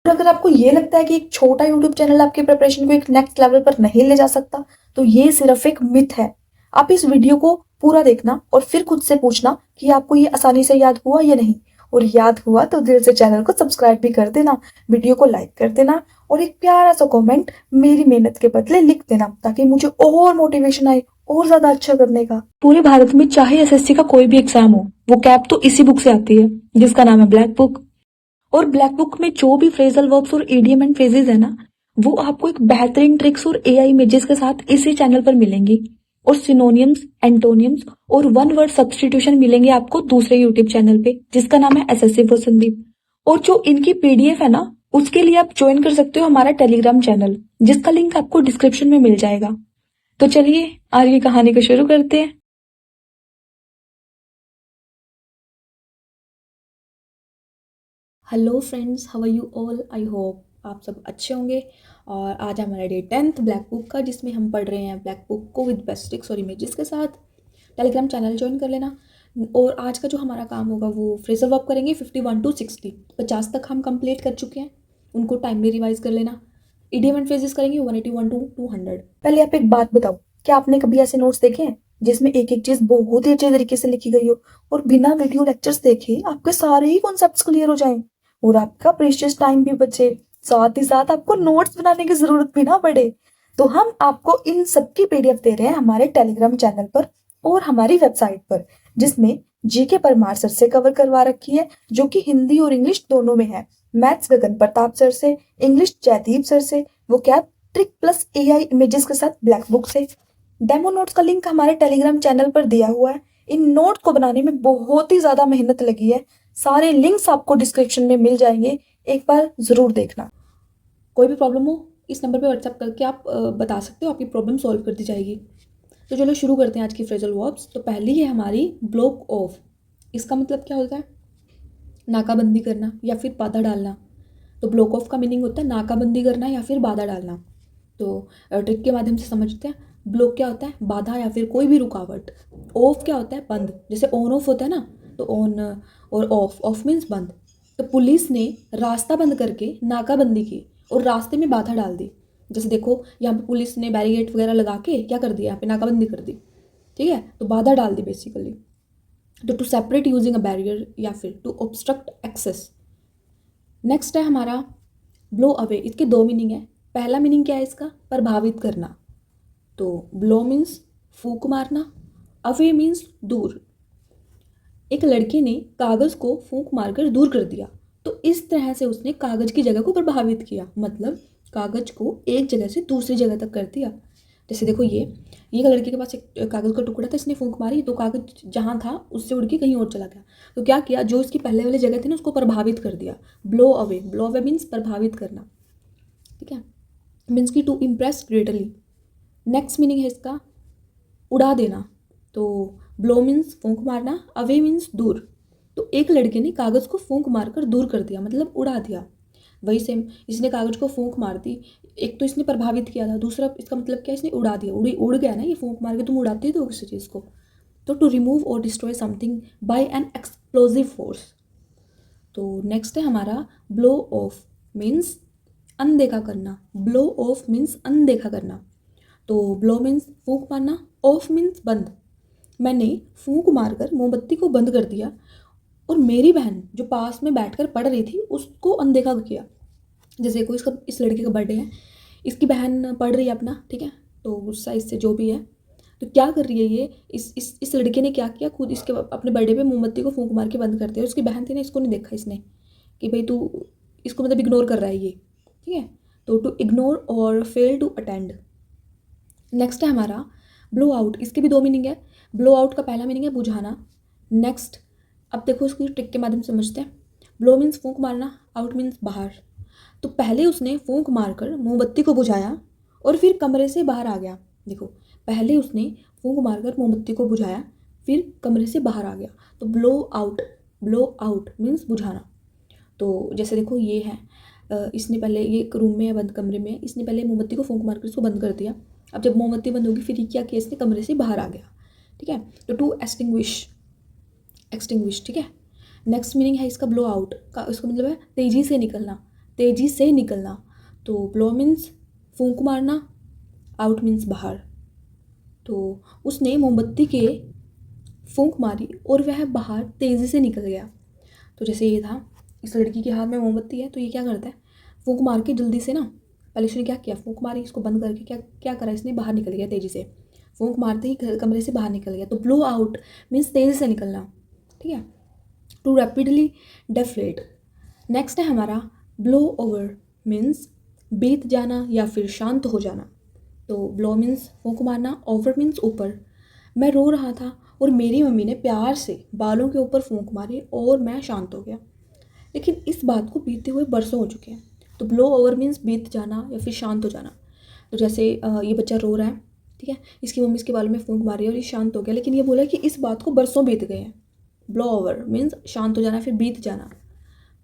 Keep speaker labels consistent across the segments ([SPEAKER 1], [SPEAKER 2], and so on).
[SPEAKER 1] और अगर आपको ये लगता है कि एक छोटा यूट्यूब चैनल आपकी प्रिपरेशन को एक नेक्स्ट लेवल पर नहीं ले जा सकता, तो ये सिर्फ एक मिथ है। आप इस वीडियो को पूरा देखना और फिर खुद से पूछना कि आपको ये आसानी से याद हुआ या नहीं। और याद हुआ तो दिल से चैनल को सब्सक्राइब भी कर देना, वीडियो को लाइक कर देना और एक प्यारा सा कमेंट मेरी मेहनत के बदले लिख देना, ताकि मुझे और मोटिवेशन आए और ज्यादा अच्छा करने का। पूरे भारत में चाहे एसएससी का कोई भी एग्जाम हो, वो कैप तो इसी बुक से आती है, जिसका नाम है ब्लैक बुक। और ब्लैक बुक में जो भी फ्रेजल वर्ब्स और ईडियम एंड फ्रेजेस है ना, वो आपको एक बेहतरीन ट्रिक्स और एआई इमेजेस के साथ इसी चैनल पर मिलेंगी। और सिनोनियम्स, एंटोनियम्स और वन वर्ड सब्स्टिट्यूशन मिलेंगे आपको दूसरे यूट्यूब चैनल पे, जिसका नाम है एसएससी फॉर संदीप। और जो इनकी पीडीएफ है ना, उसके लिए आप ज्वाइन कर सकते हो हमारा टेलीग्राम चैनल, जिसका लिंक आपको डिस्क्रिप्शन में मिल जाएगा। तो चलिए आज की कहानी को शुरू करते हैं। Hello friends, how are you all. I hope आप सब अच्छे होंगे। और आज हमारा डे 10th ब्लैक बुक का, जिसमें हम पढ़ रहे हैं ब्लैक बुक को विद बेस्ट ट्रिक्स और इमेजेस के साथ। टेलीग्राम चैनल ज्वाइन कर लेना। और आज का जो हमारा काम होगा वो फ्रेजल वर्ब करेंगे 51 to 60। 50 तक हम कंप्लीट कर चुके हैं, उनको टाइमली रिवाइज कर लेना। इडियम एंड फ्रेजेस करेंगे 181 to 200। पहले आप एक बात बताओ, क्या आपने कभी ऐसे नोट्स देखे हैं जिसमें एक एक चीज बहुत ही अच्छे तरीके से लिखी गई हो और बिना वीडियो लेक्चर्स देखे आपके सारे ही कॉन्सेप्ट्स क्लियर हो जाएं और आपका प्रेशियस टाइम भी बचे, साथ ही साथ आपको नोट्स बनाने की जरूरत भी ना पड़े। तो हम आपको इन सब की पीडीएफ दे रहे हैं हमारे टेलीग्राम चैनल पर और हमारी वेबसाइट पर, जिसमें जीके परमार सर से कवर करवा रखी है, जो कि हिंदी और इंग्लिश दोनों में है। मैथ्स गगन प्रताप सर से, इंग्लिश जयदीप सर से, वो cap trick plus AI images के साथ ब्लैक बुक से। डेमो नोट्स का लिंक हमारे टेलीग्राम चैनल पर दिया हुआ है। इन नोट को बनाने में बहुत ही ज्यादा मेहनत लगी है। सारे लिंक्स आपको डिस्क्रिप्शन में मिल जाएंगे, एक बार जरूर देखना। कोई भी प्रॉब्लम हो इस नंबर पे व्हाट्सएप करके आप बता सकते हो, आपकी प्रॉब्लम सॉल्व कर दी जाएगी। तो चलो शुरू करते हैं आज की फ्रेजल वर्ब्स। तो पहली है हमारी ब्लॉक ऑफ। इसका मतलब क्या होता है? नाकाबंदी करना या फिर बाधा डालना। तो ब्लॉक ऑफ का मीनिंग होता है नाकाबंदी करना या फिर बाधा डालना। तो ट्रिक के माध्यम से समझते हैं। ब्लॉक क्या होता है? बाधा या फिर कोई भी रुकावट। ऑफ क्या होता है? बंद। जैसे ऑन ऑफ होता है ना, तो ऑन और ऑफ, ऑफ मीन्स बंद। तो पुलिस ने रास्ता बंद करके नाकाबंदी की और रास्ते में बाधा डाल दी। जैसे देखो यहाँ पे पुलिस ने बैरिकेड वगैरह लगा के क्या कर दिया, यहाँ पे नाकाबंदी कर दी। ठीक है, तो बाधा डाल दी बेसिकली। तो to separate using a barrier या फिर टू ऑब्स्ट्रक्ट एक्सेस। नेक्स्ट है हमारा ब्लो अवे। इसके दो मीनिंग है। पहला मीनिंग क्या है इसका? प्रभावित करना। तो ब्लो मीन्स फूंक मारना, अवे मीन्स दूर। एक लड़के ने कागज को फूंक मारकर दूर कर दिया, तो इस तरह से उसने कागज की जगह को प्रभावित किया, मतलब कागज को एक जगह से दूसरी जगह तक कर दिया। जैसे देखो ये लड़के के पास एक कागज का टुकड़ा था, इसने फूंक मारी तो कागज जहाँ था उससे उड़ के कहीं और चला गया। तो क्या किया, जो इसकी पहले वाली जगह थी ना उसको प्रभावित कर दिया। Blow away, blow away means प्रभावित करना। ठीक है, मीन्स की to impress greatly. Next meaning है इसका उड़ा देना। तो ब्लो मीन्स फूंक मारना, अवे मीन्स दूर। तो एक लड़के ने कागज को फूंक मारकर दूर कर दिया, मतलब उड़ा दिया। वही सेम, इसने कागज को फूंक मार दी। एक तो इसने प्रभावित किया था, दूसरा इसका मतलब क्या, इसने उड़ा दिया। उड़ गया ना, ये फूंक मार के तुम उड़ाते हो किसी चीज़ को। तो टू रिमूव और destroy something bye N explosive force. तो नेक्स्ट है हमारा ब्लो ऑफ मीन्स अनदेखा करना। ब्लो ऑफ मीन्स अनदेखा करना। तो ब्लो मीन्स फूंक मारना, ऑफ मीन्स बंद। मैंने फूंक मारकर मोमबत्ती को बंद कर दिया और मेरी बहन जो पास में बैठकर पढ़ रही थी उसको अनदेखा किया। जैसे कोई इस लड़के का बर्थडे है, इसकी बहन पढ़ रही है अपना, ठीक है, तो गुस्सा इससे जो भी है, तो क्या कर रही है ये, इस लड़के ने क्या किया, खुद इसके अपने बर्थडे पे मोमबत्ती को फूंक मार के बंद कर दिया। उसकी बहन थी ना, इसको नहीं देखा इसने कि भाई तू इसको मतलब इग्नोर कर रहा है ये। ठीक है, तो टू इग्नोर और फेल टू अटेंड। नेक्स्ट है हमारा ब्लो आउट। इसके भी दो मीनिंग है। ब्लो आउट का पहला मीनिंग है बुझाना। नेक्स्ट, अब देखो इसकी ट्रिक के माध्यम से समझते हैं। ब्लो मीन्स फूंक मारना, आउट मीन्स बाहर। तो पहले उसने फूंक मारकर मोमबत्ती को बुझाया और फिर कमरे से बाहर आ गया। देखो, पहले उसने फूंक मारकर मोमबत्ती को बुझाया, फिर कमरे से बाहर आ गया। तो ब्लो आउट मीन्स बुझाना। तो जैसे देखो ये है, इसने पहले, ये एक रूम में है, बंद कमरे में है, इसने पहले मोमबत्ती को फूंक मारकर इसको बंद कर दिया। अब जब मोमबत्ती बंद होगी फिर ये क्या किया, इसने कमरे से बाहर आ गया। ठीक है, तो टू एक्सटिंग्विश। ठीक है, नेक्स्ट मीनिंग है इसका ब्लो आउट का, इसका मतलब है तेजी से निकलना। तेज़ी से निकलना। तो ब्लो मीन्स फूंक मारना, आउट मीन्स बाहर। तो उसने मोमबत्ती के फूंक मारी और वह बाहर तेज़ी से निकल गया। तो जैसे ये था, इस लड़की के हाथ में मोमबत्ती है, तो ये क्या करता है, फूंक मार के जल्दी से ना, पहले इसने क्या किया, फूंक मारी, इसको बंद करके क्या क्या करा इसने, बाहर निकल गया तेज़ी से, फूंक मारते ही कमरे से बाहर निकल गया। तो ब्लो आउट मीन्स तेज़ी से निकलना, ठीक है। To rapidly डेफ्लेट। नेक्स्ट है हमारा ब्लो ओवर मीन्स बीत जाना या फिर शांत हो जाना। तो ब्लो मीन्स फूंक मारना, ओवर मीन्स ऊपर। मैं रो रहा था और मेरी मम्मी ने प्यार से बालों के ऊपर फूंक मारी और मैं शांत हो गया, लेकिन इस बात को बीते हुए बरसों हो चुके हैं। तो ब्लो ओवर मीन्स बीत जाना या फिर शांत हो जाना। तो जैसे ये बच्चा रो रहा है, ठीक है, इसकी मम्मी इसके बालों में फूंक मारी और ये शांत हो गया, लेकिन ये बोला कि इस बात को बरसों बीत गए हैं। ब्लो ओवर मीन्स शांत हो जाना, फिर बीत जाना।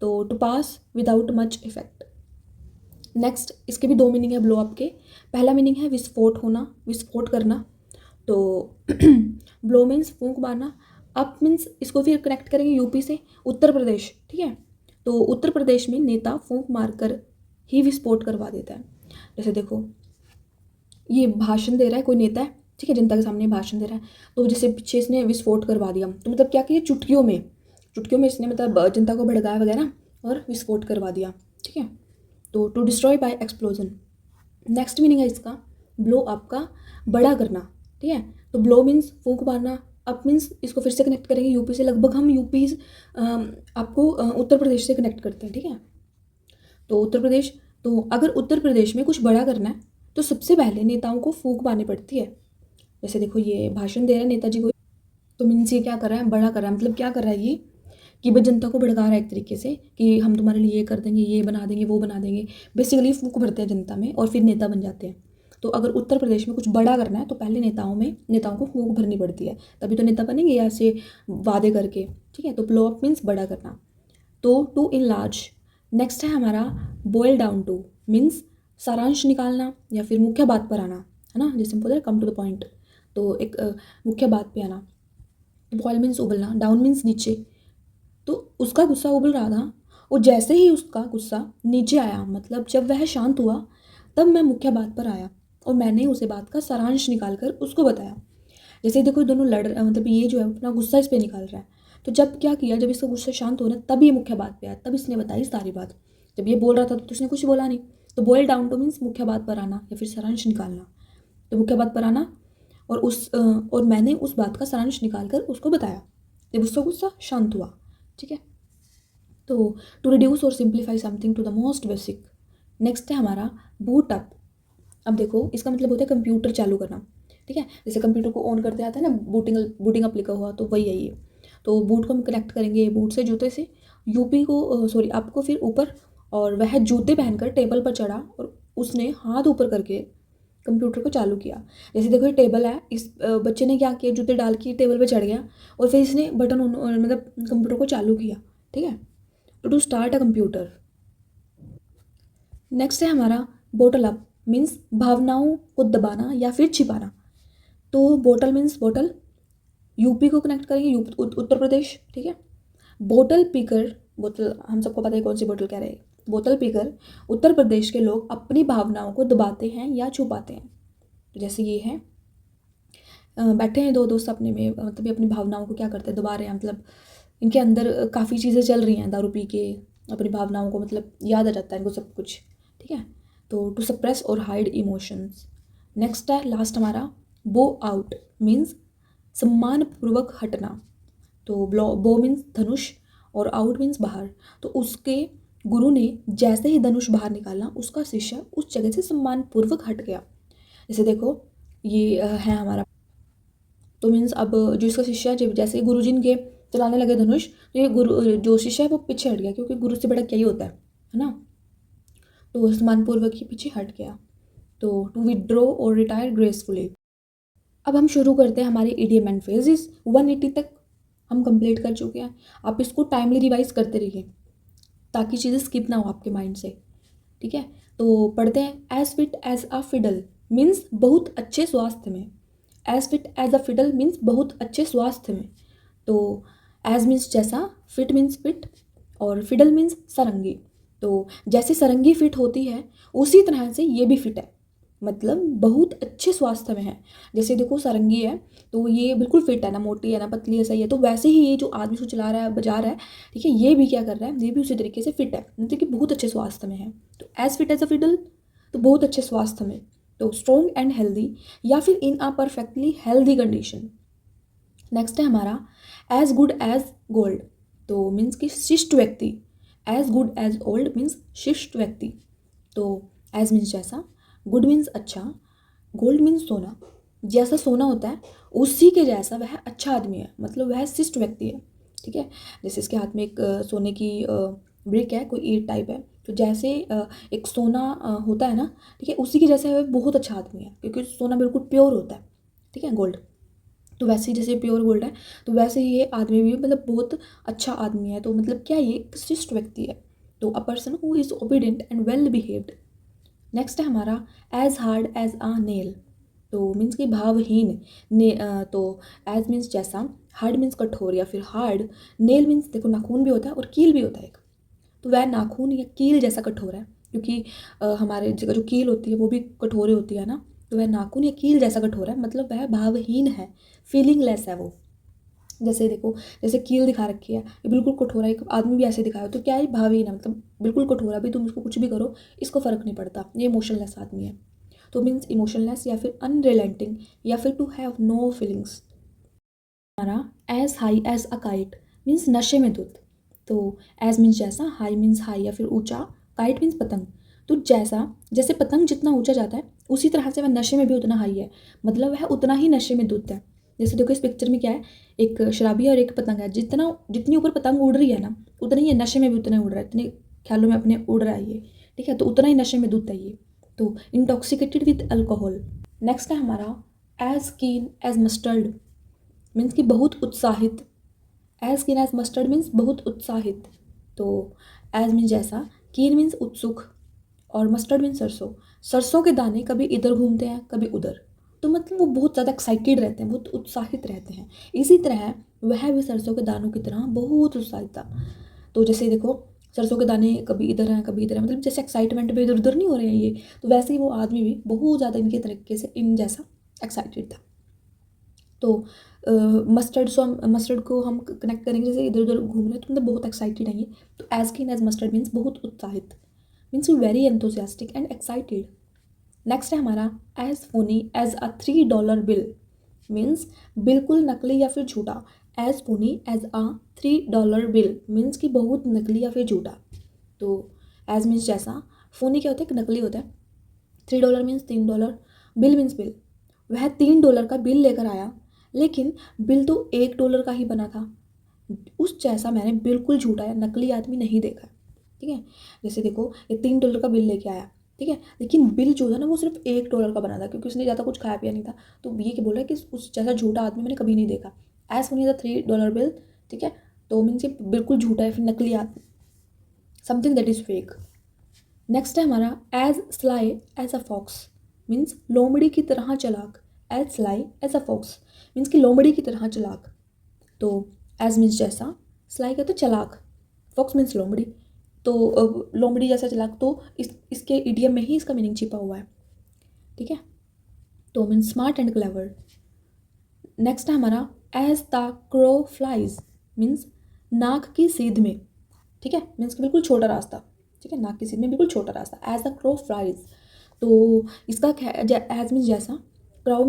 [SPEAKER 1] तो to pass without much effect. Next, इसके भी दो मीनिंग है ब्लो अप के। पहला मीनिंग है विस्फोट होना, विस्फोट करना। तो ब्लो मीन्स फूंक मारना, अप मीन्स इसको फिर कनेक्ट करेंगे यूपी से, उत्तर प्रदेश, ठीक है। तो उत्तर प्रदेश में नेता फूंक मारकर ही विस्फोट करवा देता है। जैसे देखो, ये भाषण दे रहा है, कोई नेता है, ठीक है, जनता के सामने भाषण दे रहा है, तो जैसे पीछे इसने विस्फोट करवा दिया, तो मतलब क्या किया, चुटकियों में इसने मतलब जनता को भड़काया वगैरह और विस्फोट करवा दिया, ठीक है। तो to destroy by explosion. Next meaning है इसका ब्लो अप का, बड़ा करना, ठीक है। तो ब्लो मीन्स फूंक मारना, अप मीन्स इसको फिर से कनेक्ट करेंगे यूपी से, लगभग हम यूपी आपको उत्तर प्रदेश से कनेक्ट करते हैं, ठीक है। तो उत्तर प्रदेश, तो अगर उत्तर प्रदेश में कुछ बड़ा करना है तो सबसे पहले नेताओं को फूंक मारनी पड़ती है। जैसे देखो, ये भाषण दे रहा है नेताजी को, तो मीन्स ये क्या कर रहा है, बड़ा कर रहा है, मतलब क्या कर रहा है ये, कि भाई जनता को भड़का रहा है एक तरीके से, कि हम तुम्हारे लिए ये कर देंगे, ये बना देंगे, वो बना देंगे। बेसिकली फूंक भरते हैं जनता में और फिर नेता बन जाते हैं। तो अगर उत्तर प्रदेश में कुछ बड़ा करना है तो पहले नेताओं को फूंक भरनी पड़ती है, तभी तो नेता बनेंगे, या ऐसे वादे करके, ठीक है। तो ब्लो अप मीन्स बड़ा करना। तो टू इन लार्ज। नेक्स्ट है हमारा बॉयल डाउन टू मीन्स सारांश निकालना या फिर मुख्य बात पर आना, है ना, जैसे हम बोलते हैं कम टू द पॉइंट। तो एक मुख्य बात पे आना। बॉयल मीन्स उबलना, डाउन मीन्स नीचे। तो उसका गुस्सा उबल रहा था और जैसे ही उसका गुस्सा नीचे आया, मतलब जब वह शांत हुआ, तब मैं मुख्य बात पर आया और मैंने उसे बात का सारांश निकाल कर उसको बताया। जैसे देखो, दोनों मतलब ये जो है अपना गुस्सा इस पर निकाल रहा है, तो जब क्या किया, जब इसका गुस्सा शांत हो रहा तब ये मुख्य बात पे आया, तब इसने बताई सारी बात। जब ये बोल रहा था तो उसने कुछ बोला नहीं। तो बॉयल डाउन टू मीन्स मुख्य बात पर आना या फिर सारांश निकालना। तो मुख्य बात पर आना और मैंने उस बात का सारांश निकाल कर उसको बताया जब उसका गुस्सा शांत हुआ, ठीक है। तो टू रिड्यूस और simplify something to the most basic. Next है हमारा बूट अप। अब देखो, इसका मतलब होता है कंप्यूटर चालू करना, ठीक है। जैसे कंप्यूटर को ऑन करते आता है ना, बूटिंग अप लिखा हुआ, तो वही है ये। तो बूट को हम कनेक्ट करेंगे बूट से, जूते से, यूपी को सॉरी आपको फिर ऊपर, और वह जूते पहनकर टेबल पर चढ़ा और उसने हाथ ऊपर करके कंप्यूटर को चालू किया। जैसे देखो, ये टेबल है, इस बच्चे ने क्या किया, जूते डाल के टेबल पे चढ़ गया और फिर इसने बटन मतलब कंप्यूटर को चालू किया, ठीक है। To start a computer. Next है हमारा बोटल अप मीन्स भावनाओं को दबाना या फिर छिपाना। तो बोटल मीन्स बोटल, यूपी को कनेक्ट करेंगे, उत्तर प्रदेश, ठीक है। बोतल पीकर, बोतल हम सबको पता है कौन सी बोतल कह रहे हैं, बोतल पीकर उत्तर प्रदेश के लोग अपनी भावनाओं को दबाते हैं या छुपाते हैं। तो जैसे ये है, बैठे हैं दो दोस्त अपने में, मतलब ये अपनी भावनाओं को क्या करते हैं, दबा रहे हैं, मतलब इनके अंदर काफ़ी चीज़ें चल रही हैं, दारू पी के अपनी भावनाओं को, मतलब याद आ जाता है इनको सब कुछ, ठीक है। तो टू सप्रेस और हाइड इमोशंस। नेक्स्ट है लास्ट हमारा बो आउट मीन्स सम्मानपूर्वक हटना। तो बो मीन्स धनुष और आउट मीन्स बाहर। तो उसके गुरु ने जैसे ही धनुष बाहर निकाला, उसका शिष्य उस जगह से सम्मानपूर्वक हट गया। जैसे देखो, ये है हमारा, तो मीन्स अब जो इसका शिष्य है, जैसे गुरु जी इनके चलाने लगे धनुष, तो ये गुरु जो शिष्य है वो पीछे हट गया, क्योंकि गुरु से बड़ा क्या ही होता है ना। तो सम्मानपूर्वक ही पीछे हट गया। तो टू विड्रॉ और रिटायर ग्रेसफुली। अब हम शुरू करते हैं हमारे इडियम एंड फ्रेजेस। 180 तक हम कंप्लीट कर चुके हैं। आप इसको टाइमली रिवाइज करते रहिए ताकि चीज़ें स्किप ना हो आपके माइंड से, ठीक है। तो पढ़ते हैं। As fit as a fiddle means बहुत अच्छे स्वास्थ्य में। As fit as a fiddle means बहुत अच्छे स्वास्थ्य में। तो एज मीन्स जैसा, फिट मीन्स फिट और फिडल मीन्स सारंगी। तो जैसे सारंगी फिट होती है उसी तरह से ये भी फिट है, मतलब बहुत अच्छे स्वास्थ्य में है। जैसे देखो सारंगी है तो ये बिल्कुल फिट है, ना मोटी है ना पतली, ऐसा ही है। तो वैसे ही ये जो आदमी इसको चला रहा है बजा रहा है, ठीक है, ये भी क्या कर रहा है, ये भी उसी तरीके से फिट है, मतलब कि बहुत अच्छे स्वास्थ्य में है। तो as fit as a fiddle, तो बहुत अच्छे स्वास्थ्य में। तो स्ट्रॉन्ग एंड हेल्दी या फिर in a perfectly healthy condition. Next है हमारा एज गुड एज गोल्ड, तो मीन्स कि शिष्ट व्यक्ति। As good as old means शिष्ट व्यक्ति। तो एज मीन्स जैसा, गुड मीन्स अच्छा, गोल्ड मीन्स सोना। जैसा सोना होता है उसी के जैसा वह अच्छा आदमी है, मतलब वह शिष्ट व्यक्ति है, ठीक है। जैसे इसके हाथ में एक सोने की ब्रिक है, कोई ईट टाइप है, तो जैसे एक सोना होता है ना, ठीक है, उसी के जैसा वह बहुत अच्छा आदमी है, क्योंकि सोना बिल्कुल प्योर होता है, ठीक है, गोल्ड। तो वैसे ही जैसे प्योर गोल्ड है, तो वैसे ही ये आदमी भी मतलब बहुत अच्छा आदमी है। तो मतलब क्या, ये एक शिष्ट व्यक्ति है। तो a person who is obedient and well behaved. Next है हमारा as hard as a nail, तो मीन्स कि भावहीन। तो एज मीन्स जैसा, हार्ड मीन्स कठोर या फिर हार्ड, नेल मीन्स देखो नाखून भी होता है और कील भी होता है एक। तो वह नाखून या कील जैसा कठोर है, क्योंकि हमारे जगह जो कील होती है वो भी कठोर ही होती है ना। तो वह नाखून या कील जैसा कठोर है, मतलब वह भावहीन है, फीलिंगलेस है वो। जैसे देखो, जैसे कील दिखा रखी है, ये बिल्कुल कठोर है, एक आदमी भी ऐसे दिखाया तो क्या है, भावहीन है, मतलब बिल्कुल कठोर है, अभी तुम इसको कुछ भी करो इसको फ़र्क नहीं पड़ता, ये इमोशनलेस आदमी है। तो मीन्स इमोशनलेस या फिर अनरिलेंटिंग या फिर टू हैव नो फीलिंग्स। हमारा as high as a kite means नशे में धुत। तो एज मीन्स जैसा, हाई मीन्स हाई या फिर ऊंचा, काइट मीन्स पतंग। तो जैसा, जैसे पतंग जितना ऊंचा जाता है उसी तरह से वह नशे में भी उतना हाई है, मतलब वह उतना ही नशे में धुत है। जैसे देखो इस पिक्चर में क्या है, एक शराबी और एक पतंग है, जितना जितनी ऊपर पतंग उड़ रही है ना, उतना ही नशे में भी उतना उड़ रहा है, इतने ख्यालों में अपने उड़ रहा है ये, ठीक है। तो उतना ही नशे में धुत है ये। तो इंटॉक्सिकेटेड विद अल्कोहल। नेक्स्ट है हमारा एज कीन एज मस्टर्ड मीन्स कि बहुत उत्साहित। एज कीन एज मस्टर्ड मीन्स बहुत उत्साहित। तो एज मीन्स जैसा, कीन मीन्स उत्सुक, और मस्टर्ड मीन्स सरसों। सरसों के दाने कभी इधर घूमते हैं कभी उधर, तो मतलब वो बहुत ज़्यादा एक्साइटेड रहते हैं, बहुत उत्साहित रहते हैं। इसी तरह वह भी सरसों के दानों की तरह बहुत उत्साहित था। तो जैसे देखो सरसों के दाने कभी इधर हैं कभी इधर हैं, मतलब जैसे एक्साइटमेंट में इधर उधर नहीं हो रहे हैं ये, तो वैसे ही वो आदमी भी बहुत ज़्यादा इनके तरीके से इन जैसा एक्साइटेड था। तो मस्टर्ड, सो मस्टर्ड को हम कनेक्ट करेंगे जैसे इधर उधर घूम रहे हैं, तो मतलब बहुत एक्साइटेड है ये। तो एज कीन एज मस्टर्ड मीन्स बहुत उत्साहित, means very enthusiastic and excited. Next है हमारा as phony as a $3 bill means बिल्कुल नकली या फिर झूठा। As phony as a $3 bill means कि बहुत नकली या फिर झूठा। तो एज मीन्स जैसा, फोनी क्या होता है, कि नकली होता है, $3 मीन्स $3, बिल मीन्स बिल। वह $3 का बिल लेकर आया, लेकिन बिल तो $1 का ही बना था। उस जैसा मैंने बिल्कुल झूठा या नकली आदमी नहीं देखा, ठीक है। जैसे देखो ये $3 का बिल लेके आया, ठीक है, लेकिन बिल जो था ना वो सिर्फ $1 का बना था, क्योंकि उसने ज़्यादा कुछ खाया पिया नहीं था। तो ये क्या बोल रहा है कि उस जैसा झूठा आदमी मैंने कभी नहीं देखा। एज फनी द $3 बिल, ठीक है। तो मीन्स ये बिल्कुल झूठा है, फिर नकली आदमी, something that is fake. Next है हमारा as sly as a fox means लोमड़ी की तरह चलाक। As sly as a fox means कि लोमड़ी की तरह चलाक। तो एज मीन्स जैसा, स्लाई कहते हैं चलाक, फॉक्स मीन्स लोमड़ी। तो लोमड़ी जैसा चलाक, तो इसके इडियम में ही इसका मीनिंग छिपा हुआ है, ठीक है। तो means smart and clever. Next है हमारा as the crow flies means नाक की सीध में, ठीक है, मीन्स कि बिल्कुल छोटा रास्ता, ठीक है, नाक की सीध में बिल्कुल छोटा रास्ता। एज द क्रो फ्लाइज, तो इसका एज मीन्स जैसा, क्रो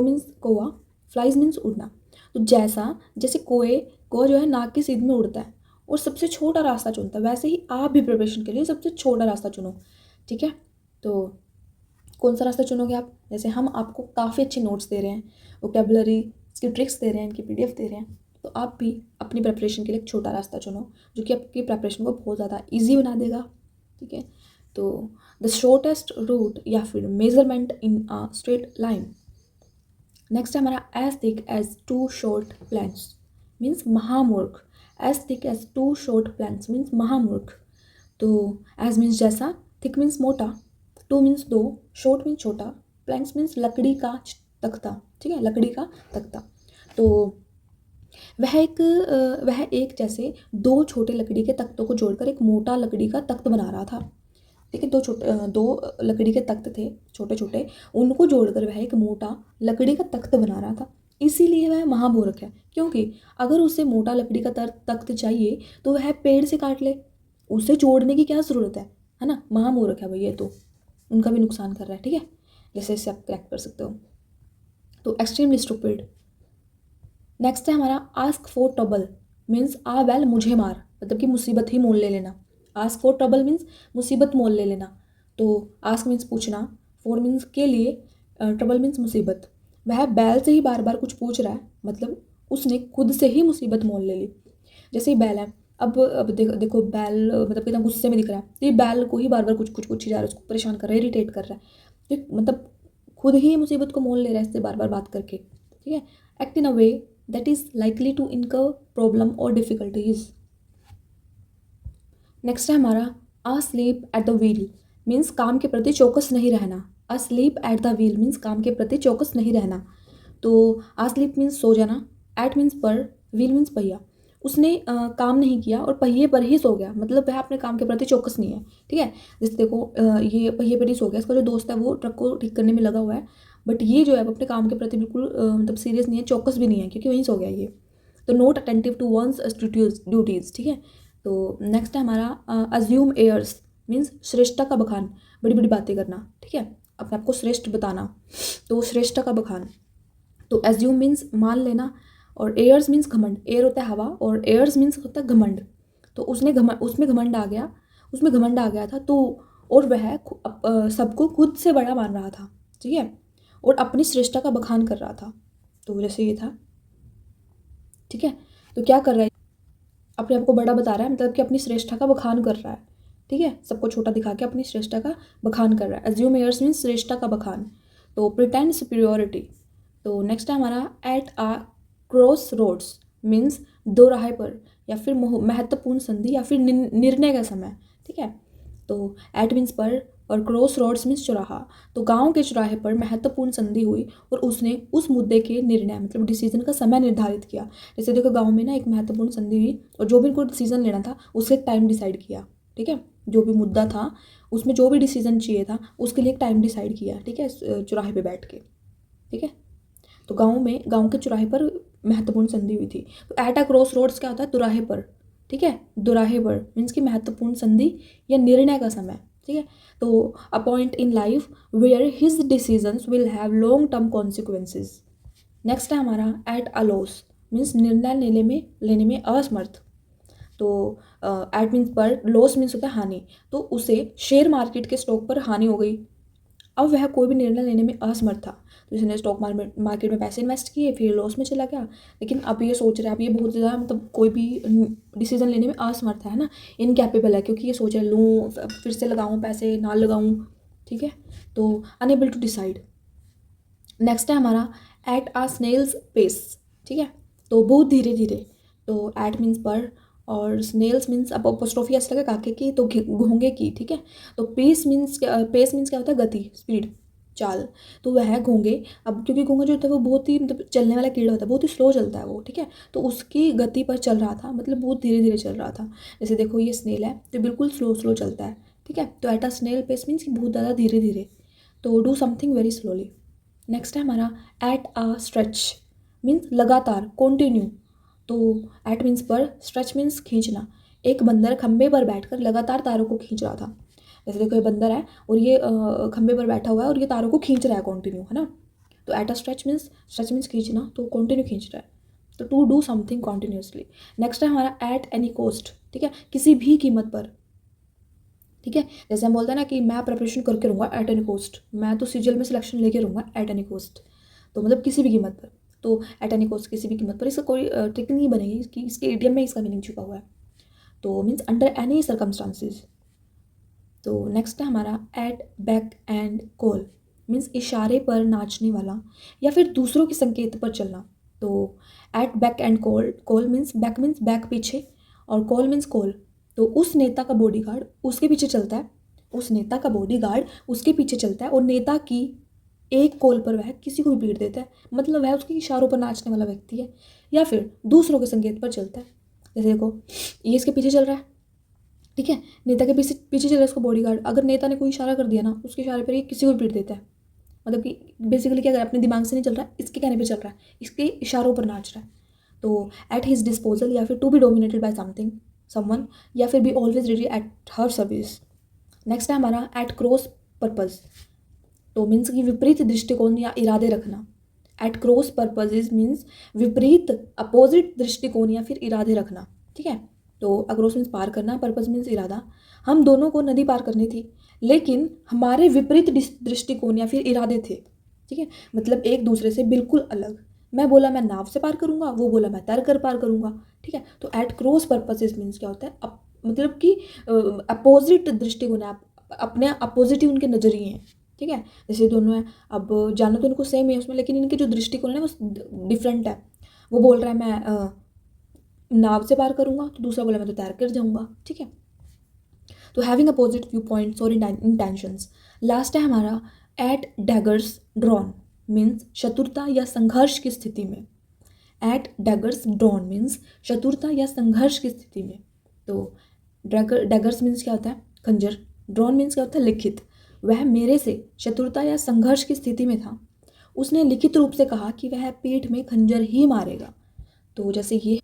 [SPEAKER 1] मीन्स कौवा, फ्लाइज मीन्स उड़ना। तो जैसा, जैसे कौवा जो है नाक की सीध में उड़ता है और सबसे छोटा रास्ता चुनता है, वैसे ही आप भी प्रिपरेशन के लिए सबसे छोटा रास्ता चुनो, ठीक है। तो कौन सा रास्ता चुनोगे आप, जैसे हम आपको काफ़ी अच्छे नोट्स दे रहे हैं, वोकेबलरी इसकी ट्रिक्स दे रहे हैं, इनकी PDF दे रहे हैं, तो आप भी अपनी प्रिपरेशन के लिए एक छोटा रास्ता चुनो जो कि आपकी प्रिपरेशन को बहुत ज़्यादा ईजी बना देगा, ठीक है। तो द शॉर्टेस्ट रूट या फिर measurement in a straight line. Next है हमारा as thick as two short planks means महामूर्ख। As thick as two short planks means महामूर्ख। तो एज मीन्स जैसा, थिक मीन्स मोटा, टू मीन्स दो, शॉर्ट मीन्स छोटा, प्लैंक्स मीन्स लकड़ी का तख्ता, ठीक है, लकड़ी का तख्ता। तो वह एक जैसे दो छोटे लकड़ी के तख्तों को जोड़कर एक मोटा लकड़ी का तख्त बना रहा था। ठीक है, दो लकड़ी के तख्त थे छोटे छोटे, उनको जोड़कर वह एक मोटा लकड़ी का तख्त बना रहा था। इसीलिए वह महामूर्ख है, क्योंकि अगर उसे मोटा लकड़ी का तख्त चाहिए तो वह पेड़ से काट ले, उसे जोड़ने की क्या ज़रूरत है ना। महामूर्ख है भाई ये, तो उनका भी नुकसान कर रहा है। ठीक है, जैसे इससे आप करेक्ट कर सकते हो। तो एक्सट्रीमली स्टूपिड। नेक्स्ट है हमारा आस्क फॉर ट्रबल मीन्स आ वेल मुझे मार, मतलब कि मुसीबत ही मोल ले लेना। आस्क फॉर ट्रबल मीन्स मुसीबत मोल ले लेना। तो आस्क मीन्स पूछना, फॉर मीन्स के लिए, ट्रबल मीन्स मुसीबत। वह बैल से ही बार बार कुछ पूछ रहा है, मतलब उसने खुद से ही मुसीबत मोल ले ली। जैसे ही बैल है, अब देखो बैल मतलब कितना गुस्से में दिख रहा है, तो ये बैल को ही बार बार कुछ कुछ पूछी जा रहा है, उसको परेशान कर रहा है, इरिटेट कर रहा है। ठीक, मतलब खुद ही मुसीबत को मोल ले रहा है इससे बार बार बात करके। ठीक है, act in a way that is likely to incur problem or difficulties. Next है हमारा asleep at the wheel means काम के प्रति चौकस नहीं रहना। asleep at the wheel means काम के प्रति चौकस नहीं रहना। तो asleep मीन्स सो जाना, at मीन्स पर, wheel मीन्स पहिया। उसने काम नहीं किया और पहिए पर ही सो गया, मतलब वह अपने काम के प्रति चौकस नहीं है। ठीक है, जैसे देखो ये पहिए पर ही सो गया, इसका जो दोस्त है वो ट्रक को ठीक करने में लगा हुआ है, बट ये जो है अपने काम के प्रति बिल्कुल मतलब सीरियस नहीं है, चौकस भी नहीं है, क्योंकि वहीं सो गया ये। तो not attentive to one's duties. ठीक है, तो नेक्स्ट है हमारा अज्यूम एयर्स मीन्स श्रेष्ठता का बखान, बड़ी बड़ी बातें करना। ठीक है, अपने आप को श्रेष्ठ बताना, तो श्रेष्ठता का बखान। तो एज्यूम मीन्स मान लेना, और एयर्स मीन्स घमंड, एयर होता है हवा और एयर्स मीन्स होता है घमंड। तो उसमें घमंड आ गया, उसमें घमंड आ गया था। तो और वह सबको खुद से बड़ा मान रहा था। ठीक है, और अपनी श्रेष्ठता का बखान कर रहा था। तो जैसे ये था। ठीक है, तो क्या कर रहा है, अपने आप को बड़ा बता रहा है, मतलब कि अपनी श्रेष्ठता का बखान कर रहा है। ठीक है, सबको छोटा दिखा के अपनी श्रेष्ठता का बखान कर रहा है। एज्यूम एयर्स मीन्स श्रेष्ठता का बखान। तो प्रिटेंड सुपीरियोरिटी। तो नेक्स्ट है हमारा at uh cross roads means दो राह पर, या फिर महत्वपूर्ण संधि, या फिर निर्णय का समय। ठीक है, तो एट मीन्स पर और क्रॉस रोड्स मीन्स चौराहा। तो गांव के चौराहे पर महत्वपूर्ण संधि हुई और उसने उस मुद्दे के निर्णय मतलब डिसीजन का समय निर्धारित किया। जैसे देखो गांव में ना एक महत्वपूर्ण संधि हुई और जो भी इनको डिसीजन लेना था उससे एक टाइम डिसाइड किया। ठीक है, जो भी मुद्दा था उसमें जो भी डिसीजन चाहिए था उसके लिए एक टाइम डिसाइड किया। ठीक है, चौराहे पर बैठ के। ठीक है, तो गाँव के चौराहे पर महत्वपूर्ण संधि हुई थी। तो एट अ क्रॉस रोड्स क्या होता है, दुराहे पर। ठीक है, दुराहे पर मीन्स की महत्वपूर्ण संधि या निर्णय का समय। ठीक है, तो a point in life where his decisions will have long term consequences. Next है हमारा एट अ लॉस मीन्स निर्णय लेने में असमर्थ। तो एट मीन्स पर, लॉस मीन्स होता है हानि। तो उसे शेयर मार्केट के स्टॉक पर हानि हो गई, अब वह कोई भी निर्णय लेने में असमर्थ था। तो इसने स्टॉक मार्केट में पैसे इन्वेस्ट किए, फिर लॉस में चला गया, लेकिन अब ये सोच रहा है, अब ये बहुत ज़्यादा मतलब कोई भी डिसीजन लेने में असमर्थ है ना, इनकैपेबल है, क्योंकि ये सोच रहा है लूँ फिर से लगाऊँ पैसे ना लगाऊँ। ठीक है, तो अनएबल टू डिसाइड। नेक्स्ट है हमारा एट आ स्नेल्स पेस। ठीक है, तो बहुत धीरे धीरे। तो एट मीन्स पर और स्नेल्स मीन्स अब अपोस्ट्रोफी ऐसा लगा काके की, तो घोंगे की। ठीक है, तो पेस मीन्स क्या होता है, गति, स्पीड, चाल। तो वह है घोंगे। अब क्योंकि घोंगा जो होता है वो बहुत ही मतलब चलने वाला कीड़ा होता है, बहुत ही स्लो चलता है वो। ठीक है, तो उसकी गति पर चल रहा था, मतलब बहुत धीरे धीरे चल रहा था। जैसे देखो ये स्नेल है तो बिल्कुल स्लो स्लो चलता है। ठीक है, तो at a snail pace means बहुत ज़्यादा धीरे धीरे। तो do something very slowly. Next है हमारा एट आ स्ट्रेच मीन्स लगातार, कॉन्टिन्यू। तो एट मीन्स पर, स्ट्रेच मीन्स खींचना। एक बंदर खंबे पर बैठकर लगातार तारों को खींच रहा था। जैसे देखो ये बंदर है और ये खंबे पर बैठा हुआ है और ये तारों को खींच रहा है कॉन्टिन्यू, है ना। तो एट अ स्ट्रेच मीन्स खींचना, तो कॉन्टिन्यू खींच रहा है। तो to do something continuously. Next है हमारा एट एनी कॉस्ट। ठीक है, किसी भी कीमत पर। ठीक है, जैसे हम बोलते हैं ना कि मैं प्रिपरेशन करके रहूँगा एट एनी कॉस्ट, मैं तो सीजीएल में सिलेक्शन लेके रहूँगा एट एनी कॉस्ट। तो मतलब किसी भी कीमत पर। तो एट एनी कॉस्ट, किसी भी कीमत पर, इसका कोई ट्रिक नहीं बनेगी, कि इसके इडियम में इसका मीनिंग छुपा हुआ है। तो मीन्स अंडर एनी सर्कमस्टांसिस। तो नेक्स्ट है हमारा at beck and call means इशारे पर नाचने वाला या फिर दूसरों के संकेत पर चलना। तो at beck and call means back पीछे, और कॉल मीन्स कॉल। तो उस नेता का बॉडीगार्ड उसके पीछे चलता है, उस नेता का बॉडीगार्ड उसके पीछे चलता है, और नेता की एक कॉल पर वह किसी को भी पीट देता है, मतलब वह उसके इशारों पर नाचने वाला व्यक्ति है, या फिर दूसरों के संकेत पर चलता है। जैसे देखो, ये इसके पीछे चल रहा है, ठीक है, नेता के पीछे पीछे चल रहा है उसका बॉडीगार्ड, अगर नेता ने कोई इशारा कर दिया ना, उसके इशारे पर ये किसी को भी पीट देता है। मतलब कि बेसिकली क्या कर रहा है, अपने दिमाग से नहीं चल रहा है, इसके कहने पे चल रहा है, इसके इशारों पर नाच रहा है। तो एट हिज डिस्पोजल, या फिर to be dominated by something someone, या फिर be always ready at her service. Next है हमारा एट क्रॉस पर्पज। तो मीन्स कि विपरीत दृष्टिकोण या इरादे रखना। एट क्रॉस पर्पजेज मीन्स विपरीत अपोजिट दृष्टिकोण या फिर इरादे रखना, ठीक है। तो अक्रॉस मीन्स पार करना, पर्पज मीन्स इरादा। हम दोनों को नदी पार करनी थी, लेकिन हमारे विपरीत दृष्टिकोण या फिर इरादे थे, ठीक है, मतलब एक दूसरे से बिल्कुल अलग। मैं बोला मैं नाव से पार करूंगा, वो बोला मैं तैर कर पार करूंगा, ठीक है। तो एट क्रॉस पर्पसेस मीन्स क्या होता है, मतलब कि अपोजिट दृष्टिकोण है, अपने अपोजिट ही उनके नजरिए हैं, ठीक है। जैसे दोनों हैं, अब जाना तो उनको सेम है उसमें, लेकिन इनके जो दृष्टिकोण है वो डिफरेंट है। वो बोल रहा है मैं नाव से पार करूंगा, तो दूसरा बोला मैं तो तैर कर जाऊंगा, ठीक है। तो हैविंग अपोजिट व्यू पॉइंट्स और इंटेंशंस। लास्ट है हमारा एट डैगर्स ड्रॉन मीन्स शत्रुता या संघर्ष की स्थिति में। एट डैगर्स ड्रॉन मीन्स शत्रुता या संघर्ष की स्थिति में। तो डैगर्स मीन्स क्या होता है, खंजर। ड्रॉन मीन्स क्या होता है, लिखित। वह मेरे से शत्रुता या संघर्ष की स्थिति में था, उसने लिखित रूप से कहा कि वह पीठ में खंजर ही मारेगा। तो जैसे ये,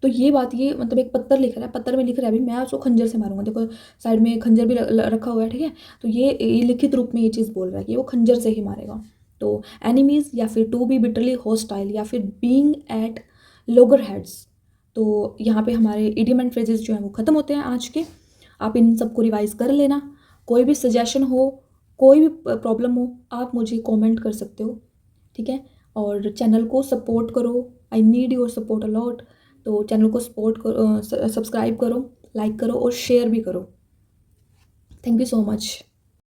[SPEAKER 1] तो ये बात, ये मतलब एक पत्थर लिख रहा है, पत्थर में लिख रहा है अभी मैं उसको खंजर से मारूंगा, देखो साइड में खंजर भी रखा हुआ है, ठीक है। तो ये लिखित रूप में ये चीज़ बोल रहा है कि वो खंजर से ही मारेगा। तो एनिमीज, या फिर टू बी बिटरली हॉस्टाइल, या फिर बीइंग एट लोगर हेड्स। तो यहाँ पे हमारे इडियम एंड फ्रेजेस जो हैं वो ख़त्म होते हैं आज के। आप इन सबको रिवाइज कर लेना। कोई भी सजेशन हो, कोई भी प्रॉब्लम हो, आप मुझे कमेंट कर सकते हो, ठीक है। और चैनल को सपोर्ट करो, I need your support a lot. तो चैनल को सपोर्ट करो, सब्सक्राइब करो, लाइक करो और शेयर भी करो। Thank you so much.